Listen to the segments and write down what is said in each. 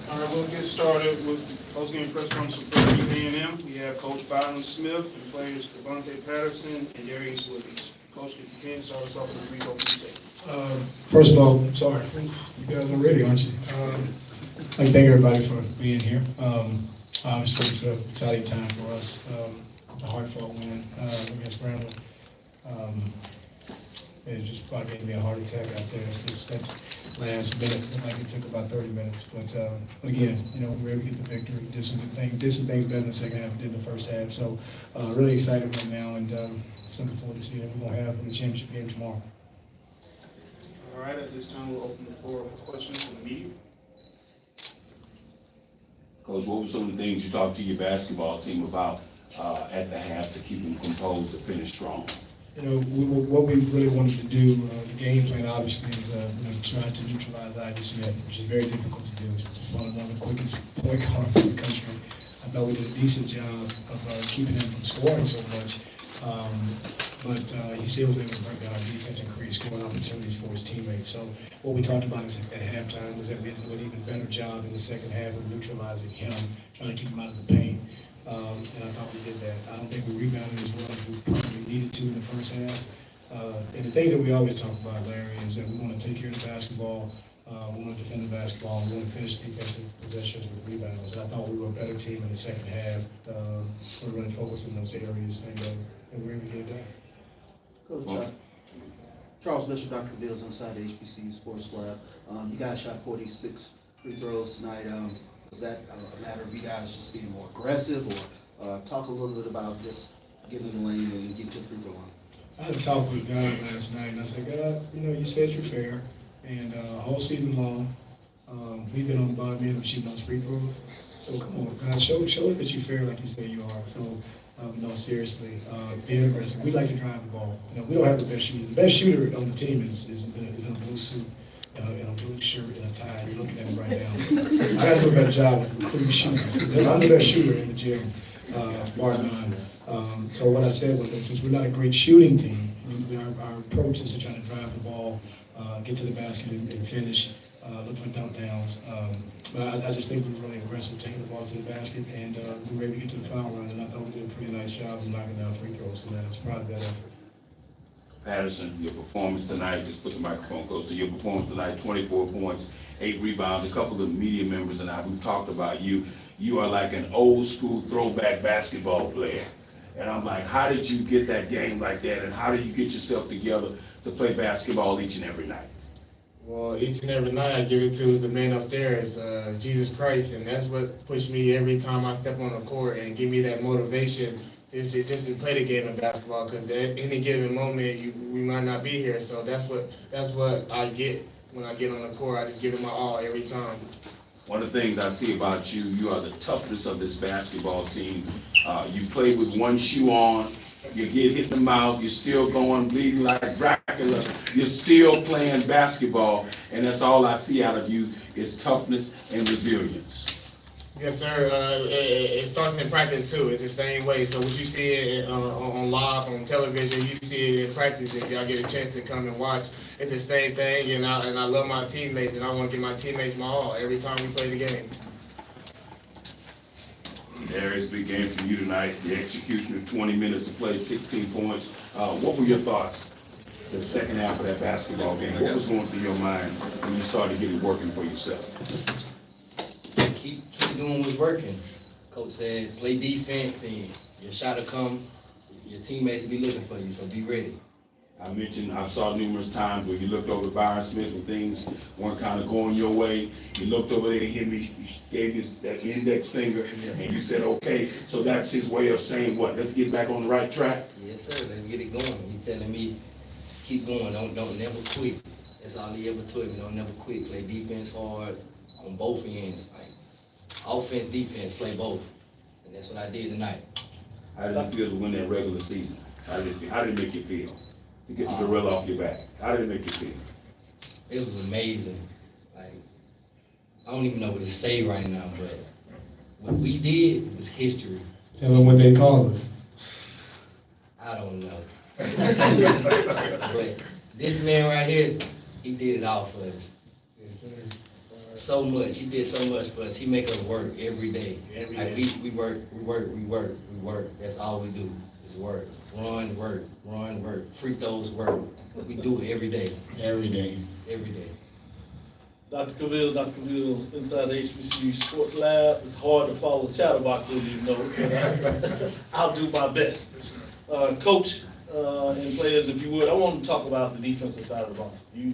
All right, we'll get started with the post-game press conference for PVAMU. We have Coach Byron Smith and players Devontae Patterson and Darius Williams. Coach, if you can, start us off with a brief opening statement. First of all, sorry, you guys are ready, aren't you? I'd like to thank everybody for being here. Obviously, it's an exciting time for us. A hard-fought win against Grambling. It just probably gave me a heart attack out there. Just that last minute, looked like it took about 30 minutes. But again, you know, we were able to get the victory. Did some good things. Did some things better in the second half than did in the first half. So really excited right now, and just looking forward to seeing what we're gonna have in the championship game tomorrow. All right, at this time, we'll open the floor for questions from the media. Coach, what were some of the things you talked to your basketball team about at the half to keep them composed to finish strong? You know, what we really wanted to do, the game plan obviously is try to neutralize IDCF, which is very difficult to do. It's one of the quickest point guards in the country. I thought we did a decent job of keeping him from scoring so much, but he still was able to break down our defense and create scoring opportunities for his teammates. So what we talked about is at halftime was that we had to do an even better job in the second half of neutralizing him, trying to keep him out of the paint. And I thought we did that. I don't think we rebounded as well as we probably needed to in the first half. And the things that we always talk about, Larry, is that we want to take care of the basketball, we want to defend the basketball, and we want to finish defensive possessions with rebounds. And I thought we were a better team in the second half. We're really focused in those areas, and we were able to get it done. Coach, Charles Bishop, Dr. Bills, inside the HBCU Sports Lab. You guys shot 46 free throws tonight. Was that a matter of you guys just being more aggressive, or talk a little bit about just getting in the lane and getting to the free throw line? I had a talk with God last night, and I said, God, you know, you said you're fair, and all season long, we've been on the bottom end of shooting those free throws. So come on, God, show us that you're fair like you say you are. So, no, seriously, being aggressive. We like to drive the ball. You know, we don't have the best shooters. The best shooter on the team is in a blue suit. In a blue shirt and a tie. You're looking at him right now. I got to do a better job of recruiting shooters. I'm the best shooter in the gym, bar none. So what I said was that since we're not a great shooting team, our approach is to try to drive the ball, get to the basket and finish, look for dunk downs. But I just think we were really aggressive taking the ball to the basket, and we were able to get to the foul line, and I thought we did a pretty nice job of knocking down free throws, and I was proud of that effort. Patterson, your performance tonight, just put the microphone close to your performance tonight, 24 points, 8 rebounds. A couple of media members and I, we've talked about you. You are like an old school throwback basketball player. And I'm like, how did you get that game like that? And how do you get yourself together to play basketball each and every night? Well, each and every night I give it to the man upstairs, Jesus Christ, and that's what pushed me every time I step on the court and give me that motivation just to play the game of basketball, because at any given moment we might not be here. So that's what I get when I get on the court. I just give it my all every time. One of the things I see about you, you are the toughness of this basketball team. You play with one shoe on, you get hit in the mouth, you're still going, bleeding like Dracula, you're still playing basketball, and that's all I see out of you is toughness and resilience. Yes, sir. It starts in practice too. It's the same way. So what you see it on live, on television, you see it in practice. If y'all get a chance to come and watch, it's the same thing. And I love my teammates, and I want to give my teammates my all every time we play the game. Darius, big game for you tonight. The execution of 20 minutes of play, 16 points. What were your thoughts the second half of that basketball game? What was going through your mind when you started getting working for yourself? Keep doing what's working. Coach said, play defense and your shot will come. Your teammates will be looking for you, so be ready. I saw numerous times where you looked over Byron Smith and things weren't kind of going your way. You looked over there, he gave you that index finger, and you said, okay, so that's his way of saying what? Let's get back on the right track? Yes, sir, let's get it going. He's telling me, keep going, don't never quit. That's all he ever told me, don't never quit. Play defense hard, on both ends, like offense, defense, play both. And that's what I did tonight. How did it feel to win that regular season? How did it make you feel? To get the gorilla off your back? How did it make you feel? It was amazing. Like, I don't even know what to say right now, but what we did was history. Tell them what they call us. I don't know. But this man right here, he did it all for us. So much. He did so much for us. He make us work every day. Like we work. That's all we do is work. Run, work. Free throws, work. We do it every day. Every day. Every day. Dr. Cavill's inside the HBCU Sports Lab. It's hard to follow Chatterbox, as you know, but I'll do my best. Coach and players, if you would, I want to talk about the defensive side of the ball. You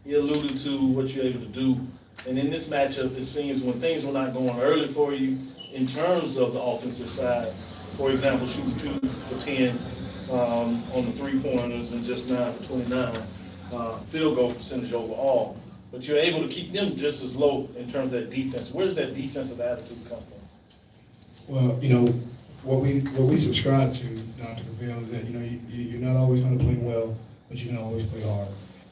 alluded to what you're able to do, and in this matchup, it seems when things were not going early for you in terms of the offensive side, for example, shooting 2 for 10 on the 3-pointers and just 9 for 29 field goal percentage overall. But you're able to keep them just as low in terms of that defense. Where does that defensive attitude come from? Well, you know, what we subscribe to, Dr. Cavill, is that, you know, you're not always going to play well, but you can always play hard.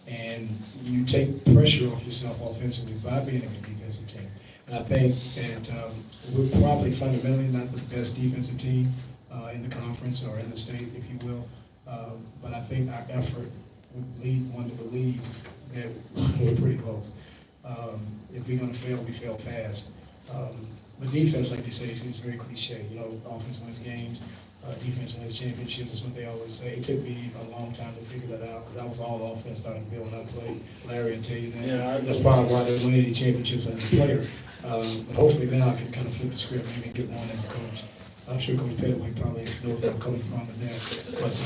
And you take pressure off yourself offensively by being a good defensive team. And I think that we're probably fundamentally not the best defensive team in the conference or in the state, if you will. But I think our effort would lead one to believe that we're pretty close. If we're going to fail, we fail fast. But defense, like they say, it's very cliche. You know, offense wins games, defense wins championships. That's what they always say. It took me a long time to figure that out because I was all offense starting to build when I played. Larry will tell you that. Yeah, that's probably why I didn't win any championships as a player. But hopefully now I can kind of flip the script, maybe get one as a coach. I'm sure Coach Pettaway probably knows where I'm coming from with that. But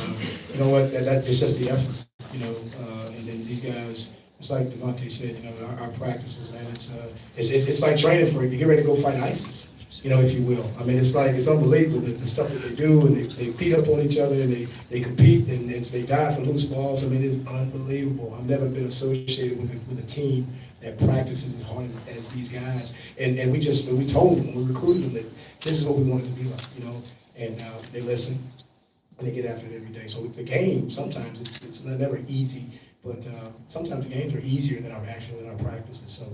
you know what? That's just the effort. You know, and then these guys. It's like Devontae said, you know, our practices, man, it's like training for you. You get ready to go fight ISIS, you know, if you will. I mean, it's unbelievable the stuff that they do, and they beat up on each other, and they compete, and they die for loose balls. I mean, it's unbelievable. I've never been associated with a team that practices as hard as these guys. And we told them, when we recruited them, that this is what we wanted to be like, you know, and they listen, and they get after it every day. So with the game, sometimes it's never easy. But sometimes the games are easier than our practices. So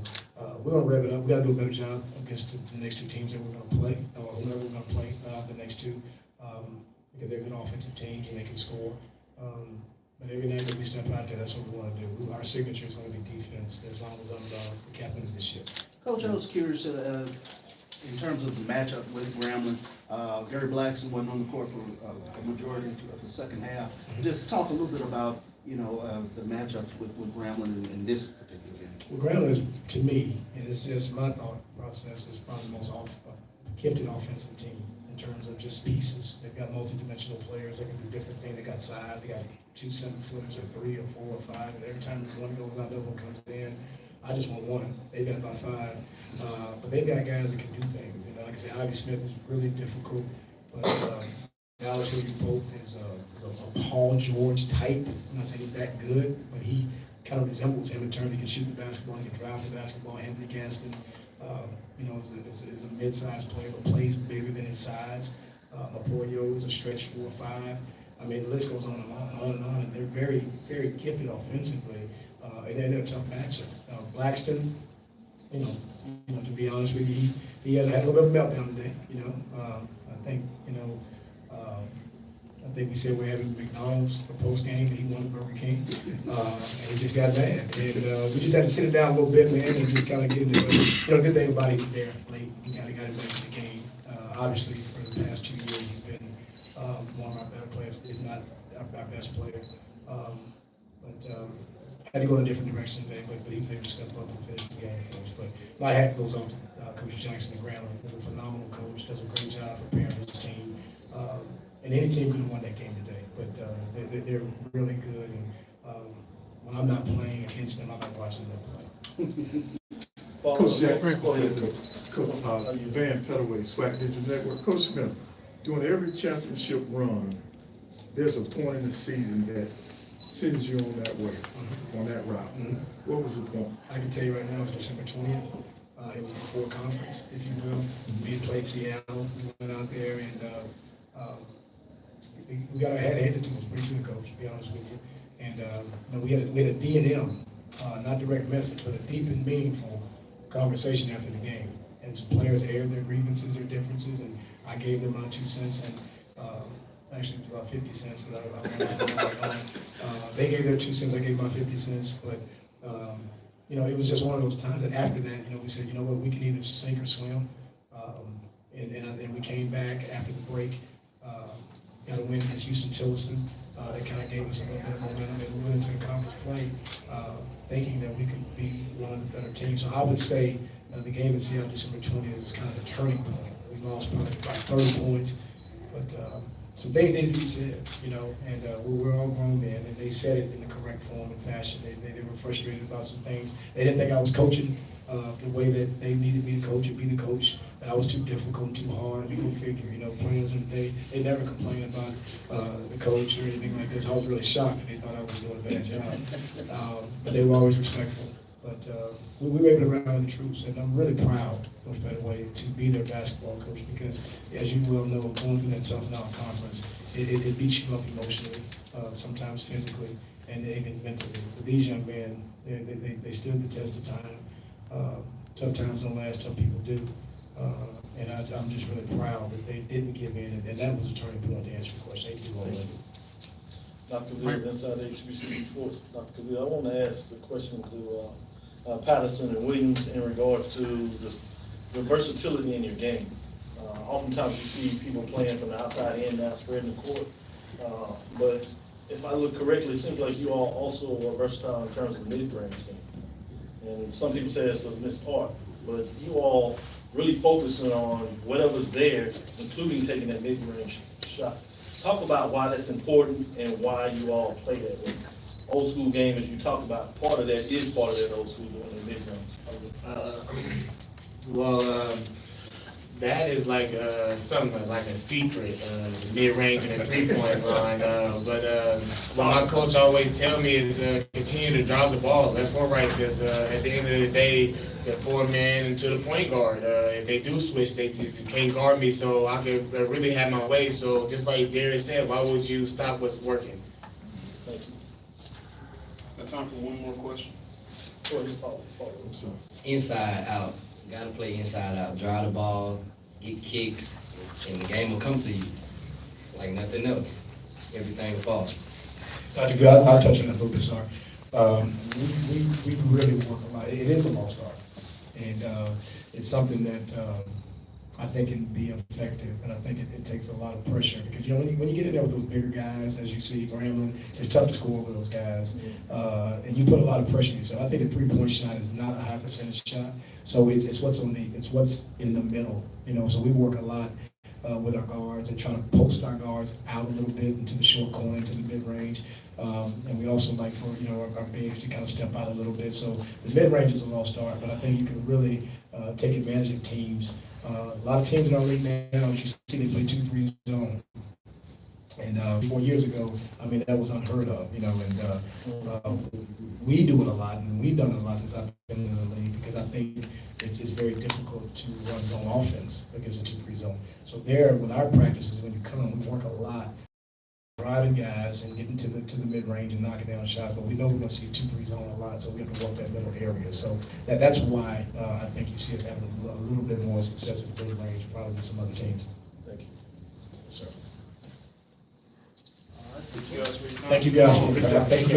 we're going to rev it up. We got to do a better job against the next 2 teams that we're going to play, or whoever we're going to play the next 2, because they're good offensive teams and they can score. But every night that we step out there, that's what we want to do. Our signature is going to be defense, as long as I'm the captain of the ship. Coach, I was curious, in terms of the matchup with Grambling, Gary Blackson wasn't on the court for a majority of the second half. Just talk a little bit about, you know, the matchups with Grambling in this particular game. Well, Grambling is, to me, and it's just my thought process, is probably the most gifted offensive team in terms of just pieces. They've got multi-dimensional players that can do different things. They got size. They got 2 7-footers, or 3 or 4 or 5. And every time one goes out, the other one comes in. I just want one. They've got about 5. But they've got guys that can do things. You know, like I said, Ivy Smith is really difficult. But Dallas Pope is a Paul George type. I'm not saying he's that good, but he kind of resembles him in terms of he can shoot the basketball, he can drive the basketball. Anthony Gaston, you know, is a mid-sized player, but plays bigger than his size. Mapoyo is a stretch 4 or 5. I mean, the list goes on and on. And they're very, very gifted offensively, and they're a tough matchup. Blackston, you know, to be honest with you, he had a little bit of a meltdown today. You know, I think, you know. I think we said we're having McDonald's for post-game, and he wanted Burger King, and he just got mad. And we just had to sit him down a little bit, man, and just kind of get him there. You know, the good thing about it, he was there late. He got him back to the game. Obviously, for the past 2 years, he's been one of our better players, if not our best player. Had to go in a different direction today, but he was able to step up and finish the game for us. But my hat goes off to Coach Jackson and Grambling. He's a phenomenal coach, does a great job preparing his team. And any team could have won that game today, but they're really good. And when I'm not playing against them, I'm not watching them play. Coach Jack, go ahead, Coach. Van Pettaway, SWAC Digital Network. Coach Smith, during every championship run, there's a point in the season that sends you on that way, on that route. What was the point? I can tell you right now, it's December 20th. It was before conference, if you will. We had played Seattle. We went out there and we got our head handed to us pretty good, coach, to be honest with you. And we had a D&M, not direct message, but a deep and meaningful conversation after the game. And some players aired their grievances, their differences, and I gave them my 2 cents. And actually, it was about 50 cents. They gave their 2 cents. I gave my 50 cents. But it was just one of those times that after that, we said, you know what, we can either sink or swim. And we came back after the break. Got a win against Houston-Tillotson. That kind of gave us a little bit of momentum, and we went into the conference play thinking that we could be one of the better teams. So I would say the game in Seattle, December 20th, was kind of a turning point. We lost probably about 30 points, but some things needed to be said, and we're all grown men, and they said it in the correct form and fashion. They were frustrated about some things. They didn't think I was coaching the way that they needed me to coach and be the coach, that I was too difficult and too hard. I mean, go figure, players, they never complained about the coach or anything like this. I was really shocked that they thought I was doing a bad job. But they were always respectful. But we were able to rally the troops, and I'm really proud, Coach Pettaway, to be their basketball coach because, as you well know, going through that tough non-conference, it beats you up emotionally, sometimes physically, and even mentally. But these young men, they stood the test of time. Tough times don't last, tough people do. And I'm just really proud that they didn't give in, and that was a turning point to answer your question. They do all that. Dr. Cavill, inside HBCU Sports. Dr. Cavill, I want to ask the question to Patterson and Williams in regards to the versatility in your game. Oftentimes you see people playing from the outside in now, spreading the court. But if I look correctly, it seems like you all also are versatile in terms of mid-range game. And some people say it's a missed art, but you all really focusing on whatever's there, including taking that mid-range shot. Talk about why that's important and why you all play that way. Old school game, as you talked about, part of that is part of that old school game in mid-range. That is like something like a secret, mid-range and a three-point line. But what my coach always tell me is continue to drive the ball left or right, because at the end of the day, the 4-man to the point guard. If they do switch, they just can't guard me, so I could really have my way. So just like Darius said, why would you stop what's working? Thank you. Got time for one more question? Inside out. Gotta play inside out. Drive the ball, get kicks, and the game will come to you. It's like nothing else. Everything will fall. Dr. V, I'll touch on that a little bit, sorry. We really work a lot. It is a lost art. And it's something that I think can be effective, and I think it takes a lot of pressure because when you get in there with those bigger guys, as you see Grambling, it's tough to score with those guys, and you put a lot of pressure on yourself. I think a 3-point shot is not a high percentage shot, so it's what's in the middle, So we work a lot with our guards and try to post our guards out a little bit into the short corner, into the mid range, and we also like for our bigs to kind of step out a little bit. So the mid range is a lost art, but I think you can really take advantage of teams. A lot of teams in our league now, as you see, they play 2-3 zone. And 4 years ago, that was unheard of, and we do it a lot, and we've done it a lot since I've been in the league because I think it's very difficult to run zone offense against a 2-3 zone. So there, with our practices, when you come, we work a lot, driving guys and getting to the mid-range and knocking down shots, but we know we're going to see 2-3 zone a lot, so we have to work that middle area. So that's why I think you see us having a little bit more success in mid-range probably than some other teams. Thank you. Yes, sir. Thank you guys for your time. Thank you guys for your time. Thank you.